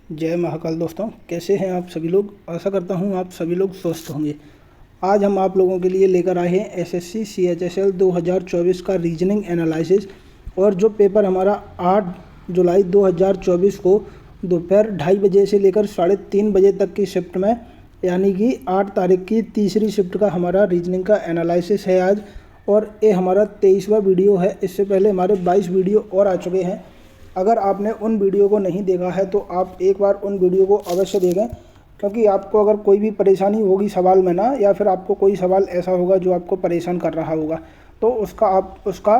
जय महाकाल दोस्तों, कैसे हैं आप सभी लोग। आशा करता हूं आप सभी लोग स्वस्थ होंगे। आज हम आप लोगों के लिए लेकर आए हैं एसएससी सीएचएसएल 2024 का रीजनिंग एनालिसिस। और जो पेपर हमारा 8 जुलाई 2024 को दोपहर 2:30 बजे से लेकर 3:30 बजे तक की शिफ्ट में, यानी कि 8 तारीख की तीसरी शिफ्ट का हमारा रीजनिंग का एनालिसिस है आज। और ये हमारा 23वां वीडियो है। इससे पहले हमारे 22 वीडियो और आ चुके हैं। अगर आपने उन वीडियो को नहीं देखा है तो आप एक बार उन वीडियो को अवश्य देखें, क्योंकि आपको अगर कोई भी परेशानी होगी सवाल में ना, या फिर आपको कोई सवाल ऐसा होगा जो आपको परेशान कर रहा होगा, तो उसका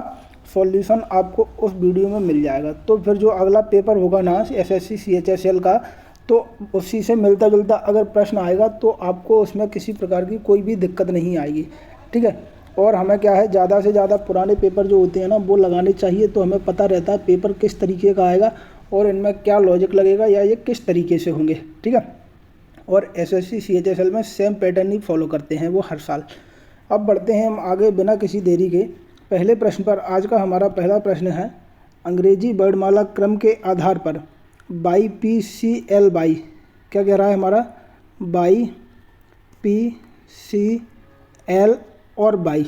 सॉल्यूशन आपको उस वीडियो में मिल जाएगा। तो फिर जो अगला पेपर होगा ना एसएससी सीएचएसएल का, तो उसी से मिलता जुलता अगर प्रश्न आएगा तो आपको उसमें किसी प्रकार की कोई भी दिक्कत नहीं आएगी। ठीक है। और हमें क्या है, ज़्यादा से ज़्यादा पुराने पेपर जो होते हैं ना वो लगाने चाहिए, तो हमें पता रहता है पेपर किस तरीके का आएगा और इनमें क्या लॉजिक लगेगा या ये किस तरीके से होंगे। ठीक है। और एसएससी सीएचएसएल में सेम पैटर्न ही फॉलो करते हैं वो हर साल। अब बढ़ते हैं हम आगे बिना किसी देरी के पहले प्रश्न पर। आज का हमारा पहला प्रश्न है, अंग्रेजी वर्णमाला क्रम के आधार पर बाई पी सी एल बाई, क्या कह रहा है हमारा, बाई पी सी एल और बाई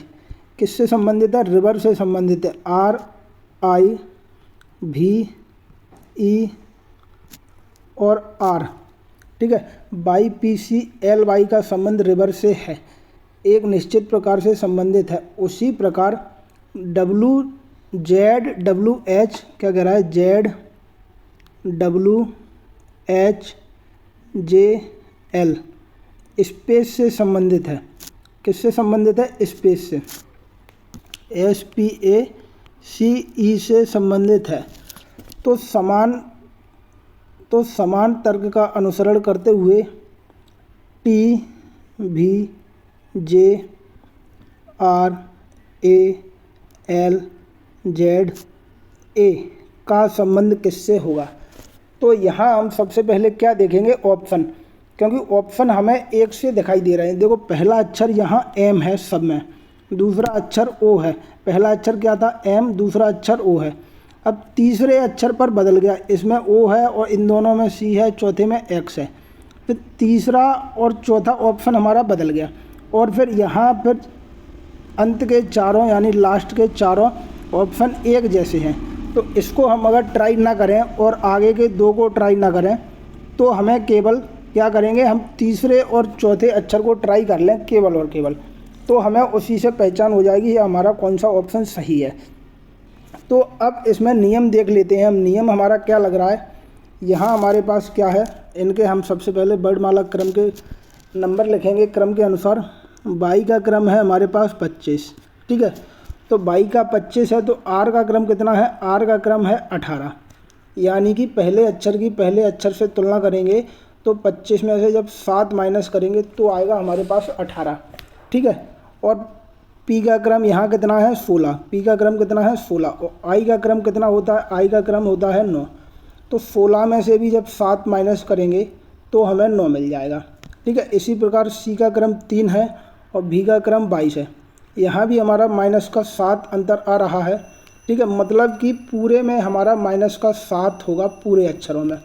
किससे संबंधित है, रिवर से संबंधित है, आर आई भी ई और आर। ठीक है। बाई पी सी एल वाई का संबंध रिवर से है, एक निश्चित प्रकार से संबंधित है। उसी प्रकार डब्लू जेड डब्लू एच, क्या कह रहा है, Z W H J L space से संबंधित है। किससे संबंधित है, स्पेस से, एस पी ए सी ई से संबंधित है। तो समान तर्क का अनुसरण करते हुए टी भी जे R A L Z A का संबंध किससे होगा। तो यहाँ हम सबसे पहले क्या देखेंगे, ऑप्शन, क्योंकि ऑप्शन हमें एक से दिखाई दे रहे हैं। देखो पहला अक्षर यहाँ एम है सब में, दूसरा अक्षर ओ है। पहला अक्षर क्या था, एम, दूसरा अक्षर ओ है। अब तीसरे अक्षर पर बदल गया, इसमें ओ है और इन दोनों में सी है, चौथे में एक्स है। फिर तीसरा और चौथा ऑप्शन हमारा बदल गया। और फिर यहाँ फिर अंत के चारों यानी लास्ट के चारों ऑप्शन एक जैसे हैं। तो इसको हम अगर ट्राई ना करें और आगे के दो को ट्राई ना करें तो हमें केवल क्या करेंगे, हम तीसरे और चौथे अक्षर को ट्राई कर लें केवल और केवल, तो हमें उसी से पहचान हो जाएगी हमारा कौन सा ऑप्शन सही है। तो अब इसमें नियम देख लेते हैं हम। नियम हमारा क्या लग रहा है, यहाँ हमारे पास क्या है, इनके हम सबसे पहले वर्णमाला क्रम के नंबर लिखेंगे क्रम के अनुसार। बाई का क्रम है हमारे पास 25। ठीक है। तो बाई का 25 है, तो आर का क्रम कितना है, आर का क्रम है 18। यानी कि पहले अक्षर की पहले अक्षर से तुलना करेंगे तो 25 में से जब 7 माइनस करेंगे तो आएगा हमारे पास 18। ठीक है। और पी का क्रम यहाँ कितना है, 16। पी का क्रम कितना है, 16। और आई का क्रम कितना होता है, आई का क्रम होता है 9। तो 16 में से भी जब 7 माइनस करेंगे तो हमें 9 मिल जाएगा। ठीक है। इसी प्रकार सी का क्रम 3 है और भी का क्रम 22 है। यहाँ भी हमारा माइनस का 7 अंतर आ रहा है। ठीक है। मतलब कि पूरे में हमारा माइनस का 7 होगा पूरे अक्षरों में।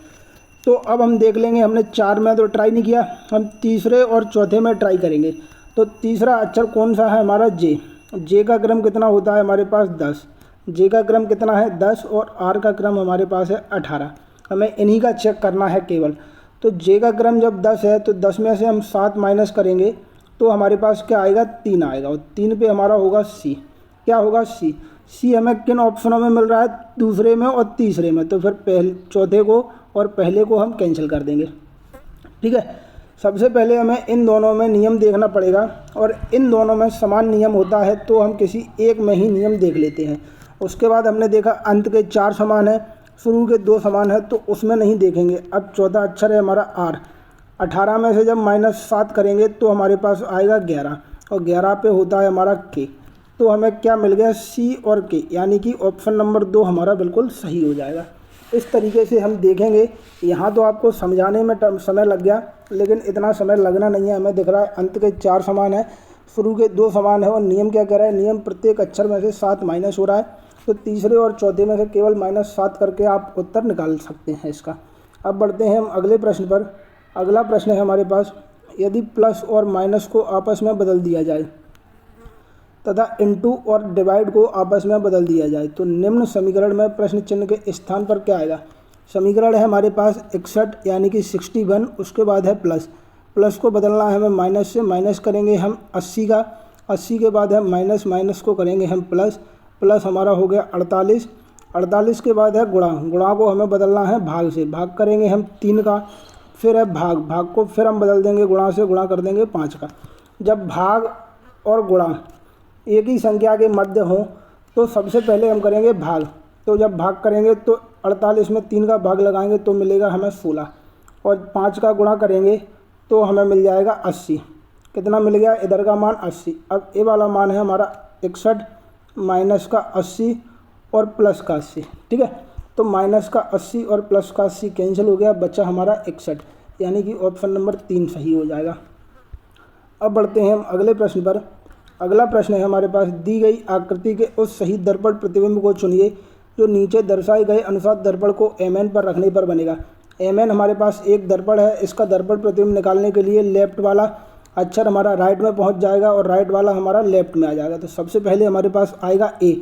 तो अब हम देख लेंगे, हमने 4 में तो ट्राई नहीं किया, हम तीसरे और चौथे में ट्राई करेंगे। तो तीसरा अक्षर कौन सा है हमारा, जे। जे का क्रम कितना होता है हमारे पास, 10। जे का क्रम कितना है, 10। और आर का क्रम हमारे पास है 18। हमें इन्हीं का चेक करना है केवल। तो जे का क्रम जब 10 है तो 10 में से हम 7 माइनस करेंगे तो हमारे पास क्या आएगा, 3 आएगा। और 3 पे हमारा होगा सी। क्या होगा, सी। सी हमें किन ऑप्शनों में मिल रहा है, दूसरे में और तीसरे में। तो फिर चौथे को और पहले को हम कैंसिल कर देंगे। ठीक है। सबसे पहले हमें इन दोनों में नियम देखना पड़ेगा और इन दोनों में समान नियम होता है तो हम किसी एक में ही नियम देख लेते हैं। उसके बाद हमने देखा अंत के 4 समान है, शुरू के 2 समान है, तो उसमें नहीं देखेंगे। अब चौथा अक्षर है हमारा आर। 18 में से जब -7 करेंगे तो हमारे पास आएगा 11 और 11 पे होता है हमारा के। तो हमें क्या मिल गया, सी और के, यानी कि ऑप्शन नंबर 2 हमारा बिल्कुल सही हो जाएगा। इस तरीके से हम देखेंगे। यहाँ तो आपको समझाने में समय लग गया, लेकिन इतना समय लगना नहीं है। हमें दिख रहा है अंत के 4 समान है, शुरू के 2 समान है और नियम क्या कह रहा है, नियम प्रत्येक अक्षर में से 7 माइनस हो रहा है। तो तीसरे और चौथे में से केवल -7 करके आप उत्तर निकाल सकते हैं इसका। अब बढ़ते हैं हम अगले प्रश्न पर। अगला प्रश्न है हमारे पास, यदि प्लस और माइनस को आपस में बदल दिया जाए तथा इनटू और डिवाइड को आपस में बदल दिया जाए तो निम्न समीकरण में प्रश्न चिन्ह के स्थान पर क्या आएगा। समीकरण है हमारे पास 61 यानी कि 61, उसके बाद है प्लस, प्लस को बदलना है हमें माइनस से, माइनस करेंगे हम 80 का, 80 के बाद है माइनस, माइनस को करेंगे हम प्लस, प्लस हमारा हो गया 48, 48 के बाद है गुणा, गुणा को हमें बदलना है भाग से, भाग करेंगे हम 3 का, फिर है भाग, भाग को फिर हम बदल देंगे गुणा से, गुणा कर देंगे 5 का। जब भाग और गुणा एक ही संख्या के मध्य हों तो सबसे पहले हम करेंगे भाग, तो जब भाग करेंगे तो 48 में 3 का भाग लगाएंगे तो मिलेगा हमें 16, और 5 का गुणा करेंगे तो हमें मिल जाएगा 80। कितना मिल गया, इधर का मान 80। अब ये वाला मान है हमारा 61 माइनस का 80 और प्लस का 80, ठीक है। तो माइनस का 80 और प्लस का 80 कैंसिल हो गया, बचा हमारा 61, यानी कि ऑप्शन नंबर 3 सही हो जाएगा। अब बढ़ते हैं हम अगले प्रश्न पर। अगला प्रश्न है हमारे पास, दी गई आकृति के उस सही दर्पण प्रतिबिंब को चुनिए जो नीचे दर्शाए गए अनुसार दर्पण को mn पर रखने पर बनेगा। mn हमारे पास एक दर्पण है, इसका दर्पण प्रतिबिंब निकालने के लिए लेफ्ट वाला अक्षर हमारा राइट में पहुंच जाएगा और राइट वाला हमारा लेफ्ट में आ जाएगा। तो सबसे पहले हमारे पास आएगा ए,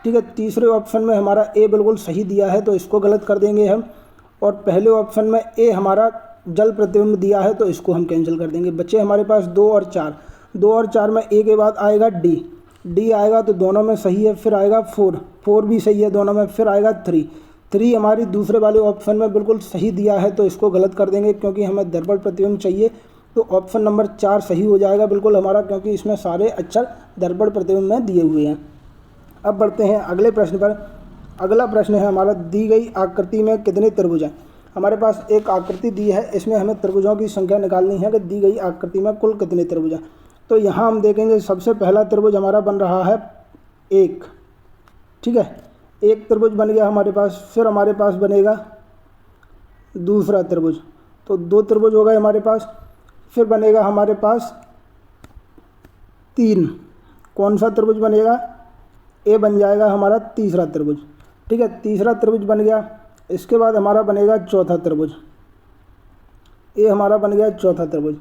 ठीक है। तीसरे ऑप्शन में हमारा ए बिल्कुल सही दिया है तो इसको गलत कर देंगे हम, और पहले ऑप्शन में ए हमारा जल प्रतिबिंब दिया है तो इसको हम कैंसिल कर देंगे। बच्चे हमारे पास 2 और 4, 2 और 4 में ए के बाद आएगा डी, डी आएगा तो दोनों में सही है, फिर आएगा 4, 4 भी सही है दोनों में, फिर आएगा 3, 3 हमारी दूसरे वाले ऑप्शन में बिल्कुल सही दिया है तो इसको गलत कर देंगे क्योंकि हमें दर्पण प्रतिबिंब चाहिए। तो ऑप्शन नंबर 4 सही हो जाएगा बिल्कुल हमारा, क्योंकि इसमें सारे अक्षर दर्पण प्रतिबिंब में दिए हुए हैं। अब बढ़ते हैं अगले प्रश्न पर। अगला प्रश्न है हमारा, दी गई आकृति में कितने त्रिभुज हैं। हमारे पास एक आकृति दी है, इसमें हमें त्रिभुजों की संख्या निकालनी है कि दी गई आकृति में कुल कितने त्रिभुज हैं। तो यहाँ हम देखेंगे सबसे पहला त्रिभुज हमारा बन रहा है 1, ठीक है, एक त्रिभुज बन गया हमारे पास। फिर हमारे पास बनेगा दूसरा त्रिभुज, तो 2 त्रिभुज हो गए हमारे पास। फिर बनेगा हमारे पास 3, कौन सा त्रिभुज बनेगा, ए बन जाएगा हमारा तीसरा त्रिभुज, ठीक है, तीसरा त्रिभुज बन गया। इसके बाद हमारा बनेगा चौथा त्रिभुज, ए हमारा बन गया चौथा त्रिभुज।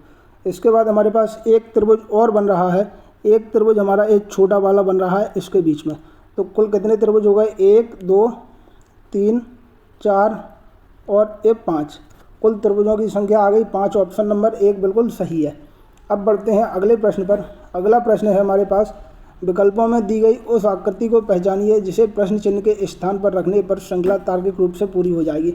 इसके बाद हमारे पास एक त्रिभुज और बन रहा है, एक त्रिभुज हमारा एक छोटा वाला बन रहा है इसके बीच में। तो कुल कितने त्रिभुज हो गए, 1 2 3 4 और ये 5, कुल त्रिभुजों की संख्या आ गई 5। ऑप्शन नंबर 1 बिल्कुल सही है। अब बढ़ते हैं अगले प्रश्न पर। अगला प्रश्न है हमारे पास, विकल्पों में दी गई उस आकृति को पहचानिए जिसे प्रश्न चिन्ह के स्थान पर रखने पर श्रृंखला तार्किक रूप से पूरी हो जाएगी।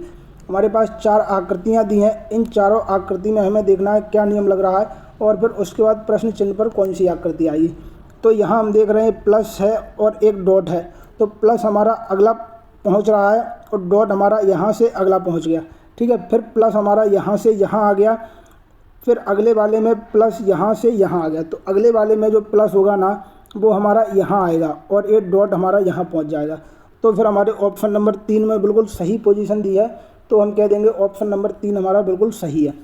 हमारे पास 4 आकृतियां दी हैं, इन चारों आकृति में हमें देखना है क्या नियम लग रहा है और फिर उसके बाद प्रश्न चिन्ह पर कौन सी आकृति आएगी। तो यहाँ हम देख रहे हैं प्लस है और एक डॉट है, तो प्लस हमारा अगला पहुँच रहा है और डॉट हमारा यहाँ से अगला पहुँच गया, ठीक है। फिर प्लस हमारा यहाँ से यहाँ आ गया, फिर अगले वाले में प्लस यहाँ से यहाँ आ गया, तो अगले वाले में जो प्लस होगा ना वो हमारा यहाँ आएगा और ये डॉट हमारा यहाँ पहुँच जाएगा। तो फिर हमारे ऑप्शन नंबर 3 में बिल्कुल सही पोजीशन दी है, तो हम कह देंगे ऑप्शन नंबर 3 हमारा बिल्कुल सही है।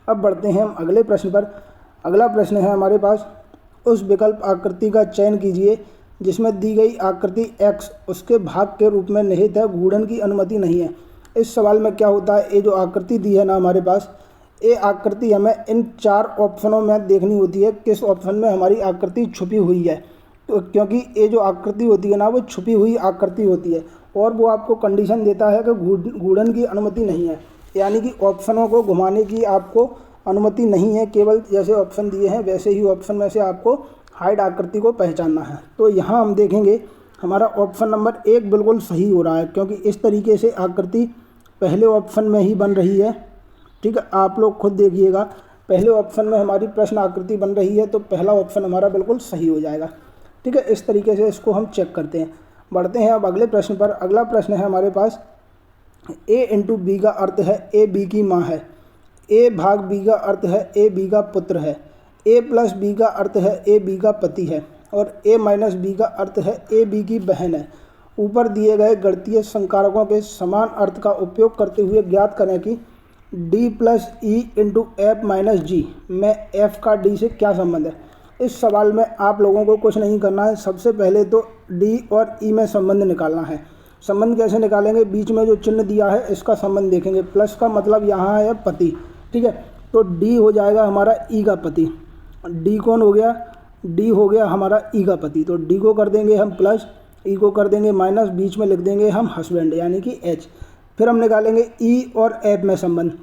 अब बढ़ते हैं हम अगले प्रश्न पर। अगला प्रश्न है हमारे पास, उस विकल्प आकृति का चयन कीजिए जिसमें दी गई आकृति x उसके भाग के रूप में निहित है, गुणन की अनुमति नहीं है। इस सवाल में क्या होता है, ये जो आकृति दी है ना हमारे पास, ये आकृति हमें इन 4 ऑप्शनों में देखनी होती है किस ऑप्शन में हमारी आकृति छुपी हुई है। तो क्योंकि ये जो आकृति होती है ना वो छुपी हुई आकृति होती है और वो आपको कंडीशन देता है कि गुणन की अनुमति नहीं है, यानी कि ऑप्शनों को घुमाने की आपको अनुमति नहीं है, केवल जैसे ऑप्शन दिए हैं वैसे ही ऑप्शन में से आपको हाइड आकृति को पहचानना है। तो यहाँ हम देखेंगे हमारा ऑप्शन नंबर 1 बिल्कुल सही हो रहा है, क्योंकि इस तरीके से आकृति पहले ऑप्शन में ही बन रही है, ठीक है। आप लोग खुद देखिएगा, पहले ऑप्शन में हमारी प्रश्न आकृति बन रही है तो पहला ऑप्शन हमारा बिल्कुल सही हो जाएगा, ठीक है। इस तरीके से इसको हम चेक करते हैं। बढ़ते हैं अब अगले प्रश्न पर। अगला प्रश्न है हमारे पास, a इंटू बी का अर्थ है a b की माँ है, a भाग b का अर्थ है a b का पुत्र है, a प्लस b का अर्थ है a b का पति है और a माइनस b का अर्थ है a b की बहन है। ऊपर दिए गए गणितीय संकारकों के समान अर्थ का उपयोग करते हुए ज्ञात करें कि d plus e into f minus g में f का d से क्या संबंध है। इस सवाल में आप लोगों को कुछ नहीं करना है, सबसे पहले तो d और e में संबंध निकालना है। संबंध कैसे निकालेंगे, बीच में जो चिन्ह दिया है इसका संबंध देखेंगे, प्लस का मतलब यहाँ है पति, ठीक है। तो डी हो जाएगा हमारा ई का पति, डी कौन हो गया, डी हो गया हमारा ई का पति। तो डी को कर देंगे हम प्लस, ई को कर देंगे माइनस, बीच में लिख देंगे हम हस्बैंड यानी कि एच। फिर हम निकालेंगे ई और एफ में संबंध।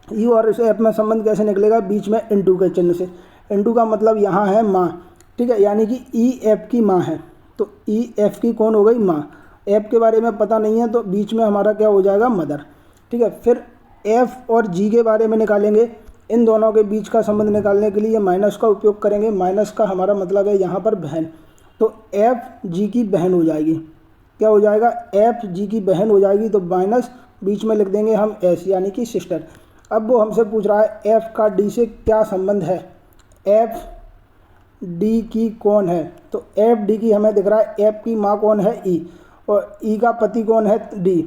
ई और इस एफ में संबंध कैसे निकलेगा, बीच में इनटू के चिन्ह से, इनटू का मतलब यहाँ है माँ, ठीक है, यानी कि ई एफ की माँ है। तो ई एफ की कौन हो गई, माँ। एफ के बारे में पता नहीं है तो बीच में हमारा क्या हो जाएगा, मदर, ठीक है। फिर एफ और जी के बारे में निकालेंगे। इन दोनों के बीच का संबंध निकालने के लिए माइनस का उपयोग करेंगे। माइनस का हमारा मतलब है यहाँ पर बहन, तो एफ जी की बहन हो जाएगी, क्या हो जाएगा, एफ जी की बहन हो जाएगी। तो माइनस, बीच में लिख देंगे हम एस यानी कि सिस्टर। अब वो हमसे पूछ रहा है एफ का डी से क्या संबंध है, एफ डी की कौन है। तो एफ डी की हमें दिख रहा है, एफ की माँ कौन है, ई, और ई का पति कौन है, डी।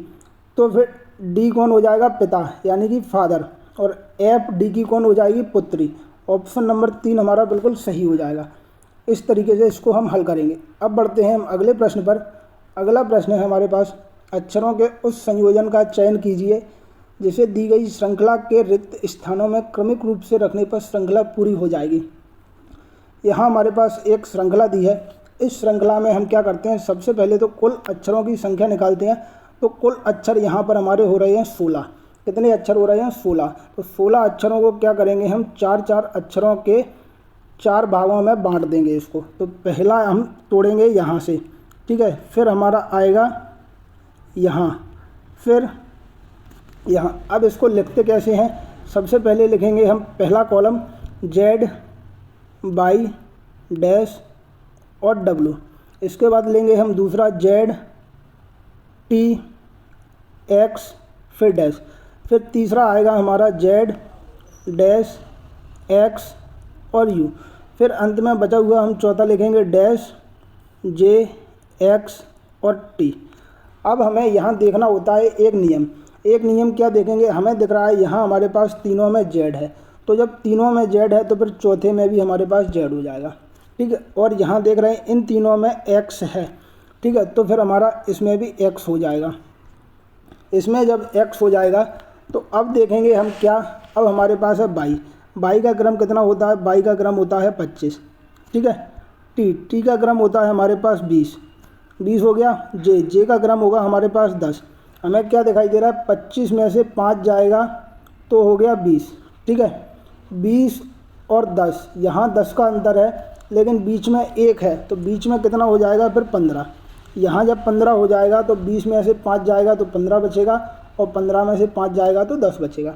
तो फिर डी कौन हो जाएगा, पिता यानी कि फादर, और एफ डी की कौन हो जाएगी, पुत्री। ऑप्शन नंबर 3 हमारा बिल्कुल सही हो जाएगा। इस तरीके से इसको हम हल करेंगे। अब बढ़ते हैं हम अगले प्रश्न पर। अगला प्रश्न है हमारे पास, अक्षरों के उस संयोजन का चयन कीजिए जिसे दी गई श्रृंखला के रिक्त स्थानों में क्रमिक रूप से रखने पर श्रृंखला पूरी हो जाएगी। यहाँ हमारे पास एक श्रृंखला दी है। इस श्रृंखला में हम क्या करते हैं, सबसे पहले तो कुल अक्षरों की संख्या निकालते हैं। तो कुल अक्षर यहाँ पर हमारे हो रहे हैं 16। कितने अक्षर हो रहे हैं, 16। तो 16 अक्षरों को क्या करेंगे हम, 4-4 अक्षरों के 4 भागों में बांट देंगे इसको। तो पहला हम तोड़ेंगे यहाँ से, ठीक है, फिर हमारा आएगा यहाँ, फिर यहाँ। अब इसको लिखते कैसे हैं, सबसे पहले लिखेंगे हम पहला कॉलम जेड, वाई, डैश और डब्लू। इसके बाद लेंगे हम दूसरा जेड, टी, एक्स, फिर डैश। फिर तीसरा आएगा हमारा जेड, डैश, एक्स और यू। फिर अंत में बचा हुआ हम चौथा लिखेंगे डैश, जे, एक्स और टी। अब हमें यहाँ देखना होता है एक नियम। एक नियम क्या देखेंगे, हमें दिख रहा है यहाँ हमारे पास तीनों में जेड है, तो जब तीनों में जेड है तो फिर चौथे में भी हमारे पास जेड हो जाएगा, ठीक है। और यहाँ देख रहे हैं इन तीनों में एक्स है, ठीक है, तो फिर हमारा इसमें भी एक्स हो जाएगा। इसमें जब एक्स हो जाएगा तो अब देखेंगे हम क्या, अब हमारे पास है बाई। बाई का क्रम कितना होता है, बाई का क्रम होता है 25, ठीक है। टी, टी का क्रम होता है हमारे पास 20, 20 हो गया। जे, जे का क्रम होगा हमारे पास 10। हमें क्या दिखाई दे रहा है, 25 में से 5 जाएगा तो हो गया 20, ठीक है। 20 और 10, यहाँ 10 का अंतर है लेकिन बीच में 1 है, तो बीच में कितना हो जाएगा फिर 15। यहाँ जब 15 हो जाएगा तो 20 में से 5 जाएगा तो 15 बचेगा, और 15 में से 5 जाएगा तो 10 बचेगा।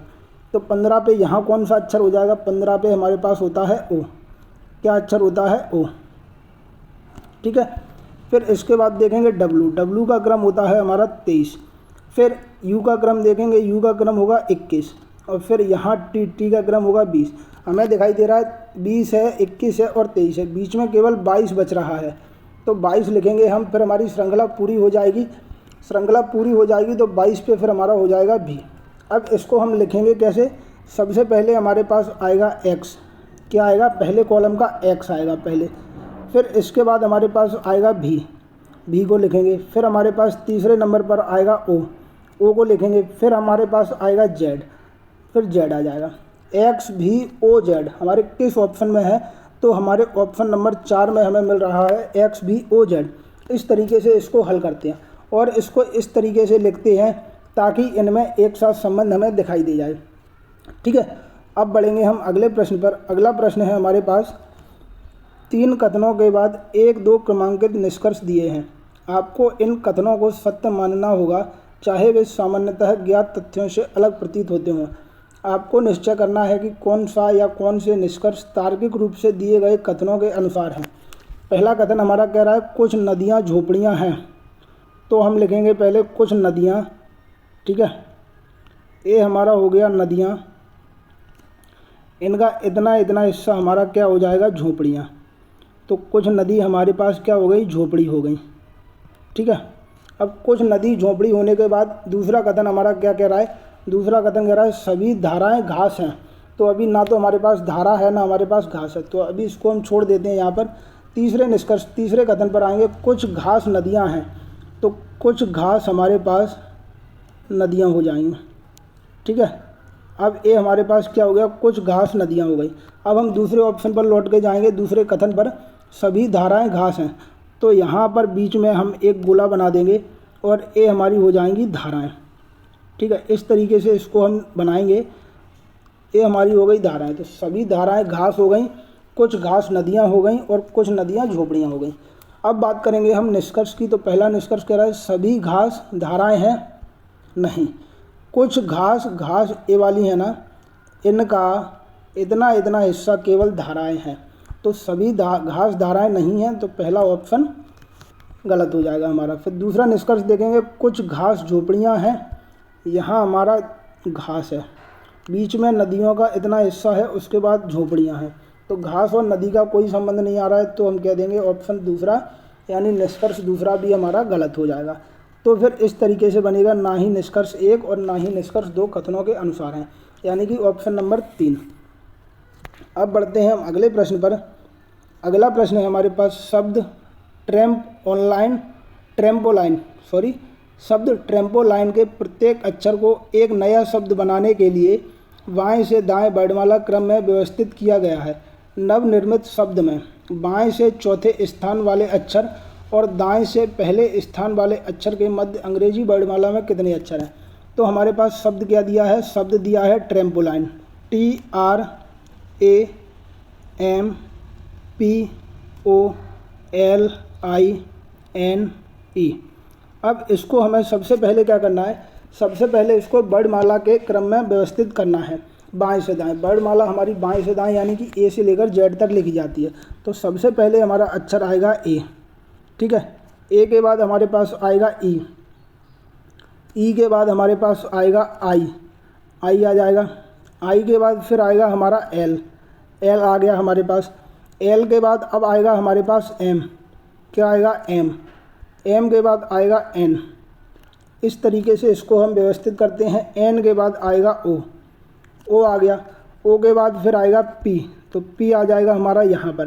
तो 15 पे यहाँ कौन सा अक्षर हो जाएगा, 15 पे हमारे पास होता है ओ। क्या अक्षर होता है, ओ, ठीक है। फिर इसके बाद देखेंगे डब्लू, डब्लू का क्रम होता है हमारा 23। फिर यू का क्रम देखेंगे, यू का क्रम होगा 21, और फिर यहाँ टी, टी का क्रम होगा 20। हमें दिखाई दे रहा है 20 है, 21 है और 23 है, बीच में केवल 22 बच रहा है, तो 22 लिखेंगे हम। फिर हमारी श्रृंखला पूरी हो जाएगी। श्रृंखला पूरी हो जाएगी तो 22 पे फिर हमारा हो जाएगा भी। अब इसको हम लिखेंगे कैसे, सबसे पहले हमारे पास आएगा एक्स। क्या आएगा, पहले कॉलम का एक्स आएगा पहले। फिर इसके बाद हमारे पास आएगा भी, भी को लिखेंगे। फिर हमारे पास तीसरे नंबर पर आएगा ओ, ओ को लिखेंगे। फिर हमारे पास आएगा जेड, फिर जेड आ जाएगा। एक्स, भी, ओ, जेड हमारे किस ऑप्शन में है, तो हमारे ऑप्शन नंबर 4 में हमें मिल रहा है एक्स, भी, ओ, जेड। इस तरीके से इसको हल करते हैं और इसको इस तरीके से लिखते हैं ताकि इनमें एक साथ संबंध हमें दिखाई दे जाए, ठीक है। अब बढ़ेंगे हम अगले प्रश्न पर। अगला प्रश्न है हमारे पास, 3 कथनों के बाद 1-2 क्रमांकित निष्कर्ष दिए हैं। आपको इन कथनों को सत्य मानना होगा, चाहे वे सामान्यतः ज्ञात तथ्यों से अलग प्रतीत होते हों। आपको निश्चय करना है कि कौन सा या कौन से निष्कर्ष तार्किक रूप से दिए गए कथनों के अनुसार हैं। पहला कथन हमारा कह रहा है कुछ नदियाँ झोपड़ियाँ हैं, तो हम लिखेंगे पहले कुछ नदियाँ, ठीक है। ये हमारा हो गया नदियाँ, इनका इतना इतना हिस्सा हमारा क्या हो जाएगा, झोपड़ियाँ। तो कुछ नदी हमारे पास क्या हो गई, झोपड़ी हो गई, ठीक है। अब कुछ नदी झोपड़ी होने के बाद दूसरा कथन हमारा क्या कह रहा है, दूसरा कथन कह रहा है सभी धाराएं घास हैं। तो अभी ना तो हमारे पास धारा है ना हमारे पास घास है, तो अभी इसको हम छोड़ देते हैं यहाँ पर। तीसरे निष्कर्ष, तीसरे कथन पर आएंगे, कुछ घास नदियाँ हैं। तो कुछ घास हमारे पास नदियाँ हो जाएंगी। ठीक है, अब ए हमारे पास क्या हो गया, कुछ घास नदियाँ हो गई। अब हम दूसरे ऑप्शन पर लौट के जाएंगे, दूसरे कथन पर, सभी धाराएं घास हैं। तो यहाँ पर बीच में हम एक गोला बना देंगे और ए हमारी हो जाएंगी धाराएं। ठीक है, इस तरीके से इसको हम बनाएंगे। ये हमारी हो गई धाराएं, तो सभी धाराएं घास हो गई, कुछ घास नदियाँ हो गई और कुछ नदियाँ झोपड़ियाँ हो गई। अब बात करेंगे हम निष्कर्ष की। तो पहला निष्कर्ष कह रहा है सभी घास धाराएं हैं, नहीं। कुछ घास, घास ये वाली है ना, इनका इतना इतना हिस्सा केवल धाराएं हैं। तो सभी घास धाराएं नहीं हैं, तो पहला ऑप्शन गलत हो जाएगा हमारा। फिर दूसरा निष्कर्ष देखेंगे, कुछ घास झोपड़ियाँ हैं, यहाँ हमारा घास है, बीच में नदियों का इतना हिस्सा है, उसके बाद झोपड़ियाँ हैं। तो घास और नदी का कोई संबंध नहीं आ रहा है, तो हम कह देंगे ऑप्शन दूसरा, यानी निष्कर्ष दूसरा भी हमारा गलत हो जाएगा। तो फिर इस तरीके से बनेगा, ना ही निष्कर्ष 1 और ना ही निष्कर्ष 2 कथनों के अनुसार हैं, यानी कि ऑप्शन नंबर 3। अब बढ़ते हैं हम अगले प्रश्न पर। अगला प्रश्न है हमारे पास, शब्द ट्रेम्पोलाइन के प्रत्येक अक्षर को एक नया शब्द बनाने के लिए बाएं से दाएं वर्णमाला क्रम में व्यवस्थित किया गया है। नवनिर्मित शब्द में बाएं से चौथे स्थान वाले अक्षर और दाएं से पहले स्थान वाले अक्षर के मध्य अंग्रेजी वर्णमाला में कितने अक्षर हैं? तो हमारे पास शब्द क्या दिया है, शब्द दिया है ट्रेम्पोलाइन, TRAMPOLINE। अब इसको हमें सबसे पहले क्या करना है, सबसे पहले इसको वर्णमाला के क्रम में व्यवस्थित करना है, बाएं से दाएं। वर्णमाला हमारी बाएं से दाएं यानी कि ए से लेकर जेड तक लिखी जाती है। तो सबसे पहले हमारा अक्षर आएगा ए। ठीक है, ए के बाद हमारे पास आएगा ई, ई के बाद हमारे पास आएगा आई, आई आ जाएगा। आई के बाद फिर आएगा हमारा एल, एल आ गया हमारे पास। एल के बाद अब आएगा हमारे पास एम, क्या आएगा एम, एम के बाद आएगा एन। इस तरीके से इसको हम व्यवस्थित करते हैं। एन के बाद आएगा ओ, ओ आ गया। ओ के बाद फिर आएगा पी, तो पी आ जाएगा हमारा यहाँ पर।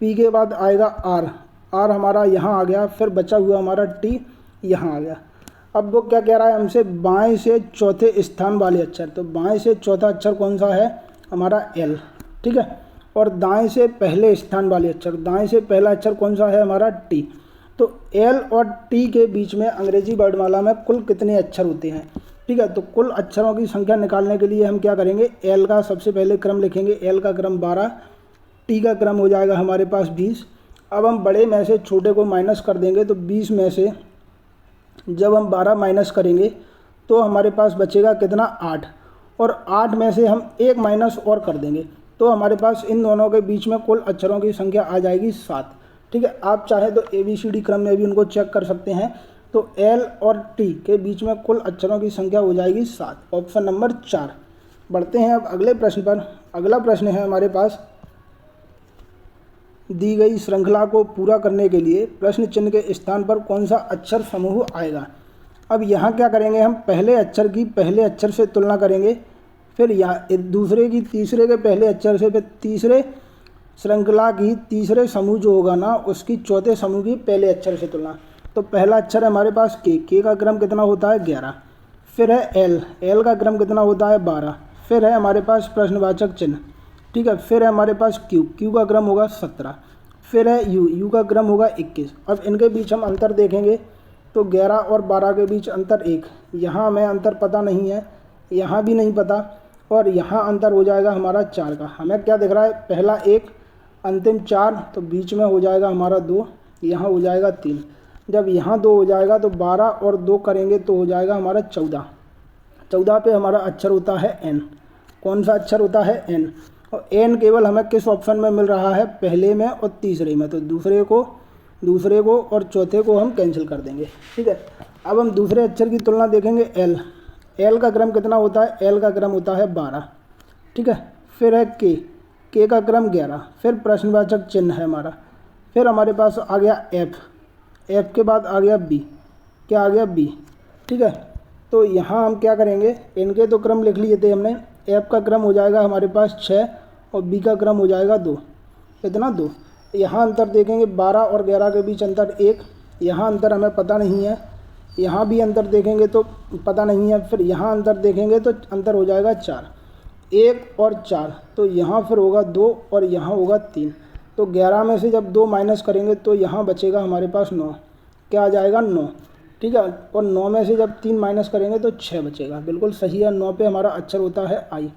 पी के बाद आएगा आर, आर हमारा यहाँ आ गया। फिर बचा हुआ हमारा टी यहाँ आ गया। अब वो क्या कह रहा है हमसे, बाएं से चौथे स्थान वाले अक्षर। तो बाएं से चौथा अक्षर कौन सा है, हमारा एल। ठीक है, और दाएं से पहले स्थान वाले अक्षर, दाएं से पहला अक्षर कौन सा है, हमारा टी। तो एल और टी के बीच में अंग्रेजी वर्णमाला में कुल कितने अक्षर होते हैं? ठीक है, तो कुल अक्षरों की संख्या निकालने के लिए हम क्या करेंगे, एल का सबसे पहले क्रम लिखेंगे। एल का क्रम 12, टी का क्रम हो जाएगा हमारे पास 20। अब हम बड़े में से छोटे को माइनस कर देंगे, तो 20 में से जब हम 12 माइनस करेंगे तो हमारे पास बचेगा कितना, 8। और 8 में से हम 1 माइनस और कर देंगे, तो हमारे पास इन दोनों के बीच में कुल अक्षरों की संख्या आ जाएगी 7। ठीक है, आप चाहें तो ABCD क्रम में भी उनको चेक कर सकते हैं। तो L और T के बीच में कुल अक्षरों की संख्या हो जाएगी 7, ऑप्शन नंबर 4। बढ़ते हैं अब अगले प्रश्न पर। अगला प्रश्न है हमारे पास, दी गई श्रृंखला को पूरा करने के लिए प्रश्न चिन्ह के स्थान पर कौन सा अक्षर समूह आएगा? अब यहाँ क्या करेंगे, हम पहले अक्षर की पहले अक्षर से तुलना करेंगे, फिर यहाँ दूसरे की तीसरे के पहले अक्षर से, फिर तीसरे श्रृंखला की तीसरे समूह जो होगा ना, उसकी चौथे समूह की पहले अक्षर से तुलना। तो पहला अक्षर है हमारे पास के का क्रम कितना होता है, 11। फिर है एल, एल का क्रम कितना होता है, 12। फिर है हमारे पास प्रश्नवाचक चिन्ह। ठीक है, फिर है हमारे पास क्यू, क्यू का क्रम होगा 17। फिर है यू, यू का क्रम होगा 21। अब इनके बीच हम अंतर देखेंगे, तो 11 और 12 के बीच अंतर 1। यहाँ हमें अंतर पता नहीं है, यहाँ भी नहीं पता, और यहाँ अंतर हो जाएगा हमारा 4 का। हमें क्या दिख रहा है, पहला 1, अंतिम 4, तो बीच में हो जाएगा हमारा 2, यहाँ हो जाएगा 3। जब यहाँ 2 हो जाएगा तो 12 और 2 करेंगे तो हो जाएगा हमारा 14। 14 पे हमारा अक्षर होता है एन। कौन सा अक्षर होता है, एन। और एन केवल हमें किस ऑप्शन में मिल रहा है, पहले में और तीसरे में। तो दूसरे को और चौथे को हम कैंसिल कर देंगे। ठीक है, अब हम दूसरे अक्षर की तुलना देखेंगे। एल, एल का क्रम कितना होता है, एल का क्रम होता है 12। ठीक है, फिर है के का क्रम 11। फिर प्रश्नवाचक चिन्ह है हमारा। फिर हमारे पास आ गया एफ, एफ के बाद आ गया बी, क्या आ गया बी। ठीक है, तो यहाँ हम क्या करेंगे, इनके तो क्रम लिख लिए थे हमने। एफ का क्रम हो जाएगा हमारे पास 6 और बी का क्रम हो जाएगा 2। कितना, 2। यहाँ अंतर देखेंगे, 12 और 11 के बीच अंतर 1। यहाँ अंतर हमें पता नहीं है, यहाँ भी अंतर देखेंगे तो पता नहीं है, फिर यहाँ अंतर देखेंगे तो अंतर हो जाएगा 4, 1 और 4, तो यहाँ फिर होगा 2 और यहाँ होगा 3। तो 11 में से जब 2 माइनस करेंगे तो यहाँ बचेगा हमारे पास 9, क्या आ जाएगा 9, ठीक है। और 9 में से जब 3 माइनस करेंगे तो 6 बचेगा, बिल्कुल सही है। 9 पे हमारा अक्षर होता है आई।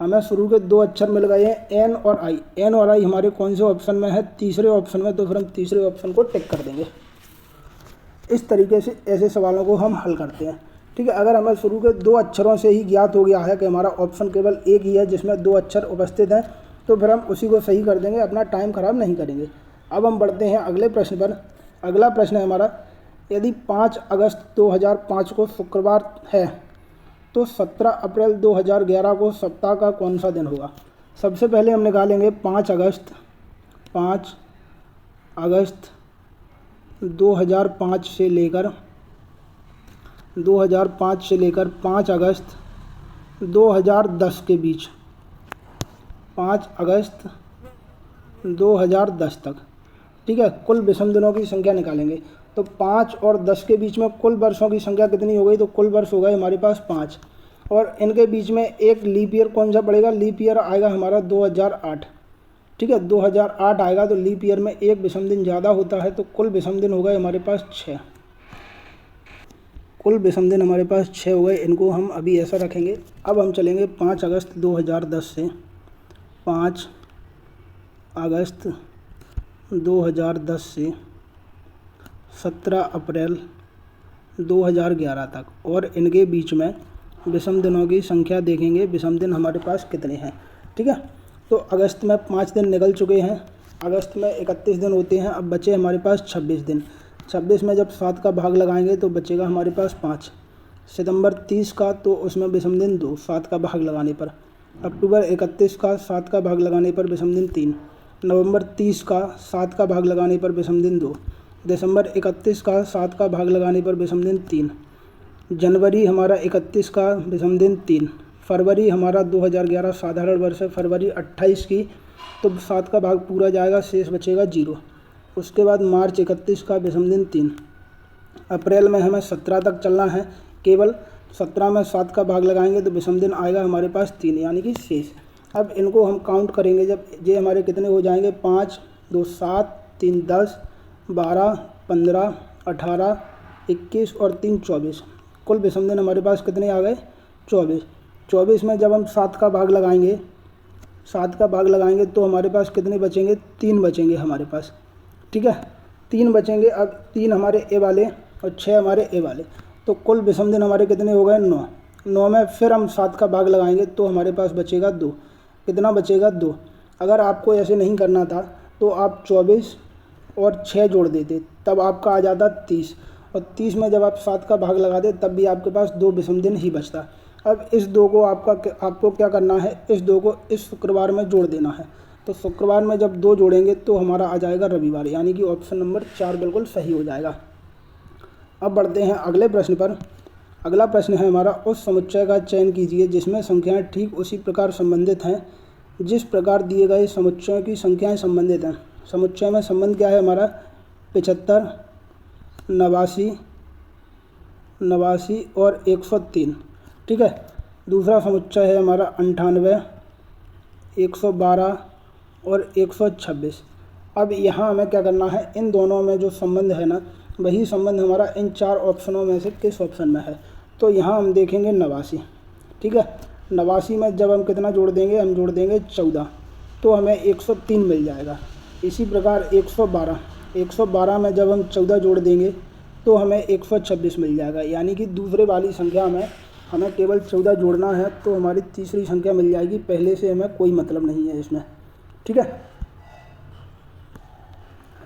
हमें शुरू के 2 अक्षर मिल गए हैं, एन और आई। एन और आई हमारे कौन से ऑप्शन में है? तीसरे ऑप्शन में, तो फिर हम तीसरे ऑप्शन को टिक कर देंगे। इस तरीके से ऐसे सवालों को हम हल करते हैं, ठीक है। अगर हमें शुरू के 2 अक्षरों से ही ज्ञात हो गया है कि हमारा ऑप्शन केवल एक ही है जिसमें 2 अक्षर उपस्थित हैं, तो फिर हम उसी को सही कर देंगे, अपना टाइम खराब नहीं करेंगे। अब हम बढ़ते हैं अगले प्रश्न पर। अगला प्रश्न है हमारा, यदि 5 अगस्त 2005 को शुक्रवार है तो 17 अप्रैल 2011 को सप्ताह का कौन सा दिन होगा? सबसे पहले हम निकालेंगे 5 अगस्त 2005 से लेकर 5 अगस्त 2010 के बीच, 5 अगस्त 2010 तक, ठीक है। कुल विषम दिनों की संख्या निकालेंगे तो 5 और 10 के बीच में कुल वर्षों की संख्या कितनी हो गई? तो कुल वर्ष हो गए हमारे पास 5, और इनके बीच में एक लीप ईयर कौन सा पड़ेगा? लीप ईयर आएगा हमारा 2008, ठीक है। 2008 आएगा तो लीप ईयर में एक विषम दिन ज़्यादा होता है, तो कुल विषम दिन हो गए हमारे पास 6। कुल विषम दिन हमारे पास 6 हो गए, इनको हम अभी ऐसा रखेंगे। अब हम चलेंगे 5 अगस्त 2010 से 5 अगस्त 2010 से 17 अप्रैल 2011 तक, और इनके बीच में विषम दिनों की संख्या देखेंगे, विषम दिन हमारे पास कितने हैं, ठीक है। तो अगस्त में 5 दिन निकल चुके हैं, अगस्त में 31 दिन होते हैं, अब बचे हमारे पास 26 दिन। 26 में जब 7 का भाग लगाएंगे तो बचेगा हमारे पास 5। सितंबर 30 का, तो उसमें विषम दिन 2, 7 का भाग लगाने पर। अक्टूबर 31 का, 7 का भाग लगाने पर विषम दिन 3। नवंबर 30 का, 7 का भाग लगाने पर विषम दिन 2। दिसंबर 31 का, 7 का भाग लगाने पर विषम दिन 3। जनवरी हमारा 31 का, विषम दिन 3। फरवरी हमारा 2011 साधारण वर्ष है, फरवरी 28 की, तो 7 का भाग पूरा जाएगा, शेष बचेगा 0। उसके बाद मार्च 31 का, विषम दिन 3। अप्रैल में हमें 17 तक चलना है, केवल 17 में 7 का भाग लगाएंगे तो विषम दिन आएगा हमारे पास 3, यानी कि शेष। अब इनको हम काउंट करेंगे, जब ये हमारे कितने हो जाएंगे? 5, 2, 7, 3, 10, 12, 15, 18, 21 और 3, 24। कुल विषम दिन हमारे पास कितने आ गए? 24। 24 में जब हम 7 का भाग लगाएंगे, 7 का भाग लगाएंगे तो हमारे पास कितने बचेंगे? 3 बचेंगे हमारे पास, ठीक है। 3 बचेंगे। अब 3 हमारे ए वाले और 6 हमारे ए वाले, तो कुल विषम दिन हमारे कितने हो गए? 9। 9 में फिर हम 7 का भाग लगाएंगे तो हमारे पास बचेगा 2। कितना बचेगा? 2। अगर आपको ऐसे नहीं करना था तो आप 24 और 6 जोड़ देते, तब आपका आ जाता 30, और 30 में जब आप 7 का भाग लगाते तब भी आपके पास 2 विषम दिन ही बचता। अब इस 2 को आपको क्या करना है? इस 2 को इस शुक्रवार में जोड़ देना है। तो शुक्रवार में जब 2 जोड़ेंगे तो हमारा आ जाएगा रविवार, यानी कि ऑप्शन नंबर 4 बिल्कुल सही हो जाएगा। अब बढ़ते हैं अगले प्रश्न पर। अगला प्रश्न है हमारा, उस समुच्चय का चयन कीजिए जिसमें संख्याएं ठीक उसी प्रकार संबंधित हैं जिस प्रकार दिए गए समुच्चयों की संख्याएं संबंधित हैं। समुच्चय में संबंध क्या है हमारा? 75, 89 और 103, ठीक है। दूसरा समुच्चय है हमारा 98, 112 और 126। अब यहाँ हमें क्या करना है? इन दोनों में जो संबंध है ना, वही संबंध हमारा इन 4 ऑप्शनों में से किस ऑप्शन में है? तो यहाँ हम देखेंगे 89, ठीक है। 89 में जब हम कितना जोड़ देंगे? हम जोड़ देंगे 14, तो हमें 103 मिल जाएगा। इसी प्रकार 112 में जब हम 14 जोड़ देंगे तो हमें 126 मिल जाएगा, यानी कि दूसरे वाली संख्या में हमें केवल 14 जोड़ना है तो हमारी तीसरी संख्या मिल जाएगी। पहले से हमें कोई मतलब नहीं है इसमें, ठीक है।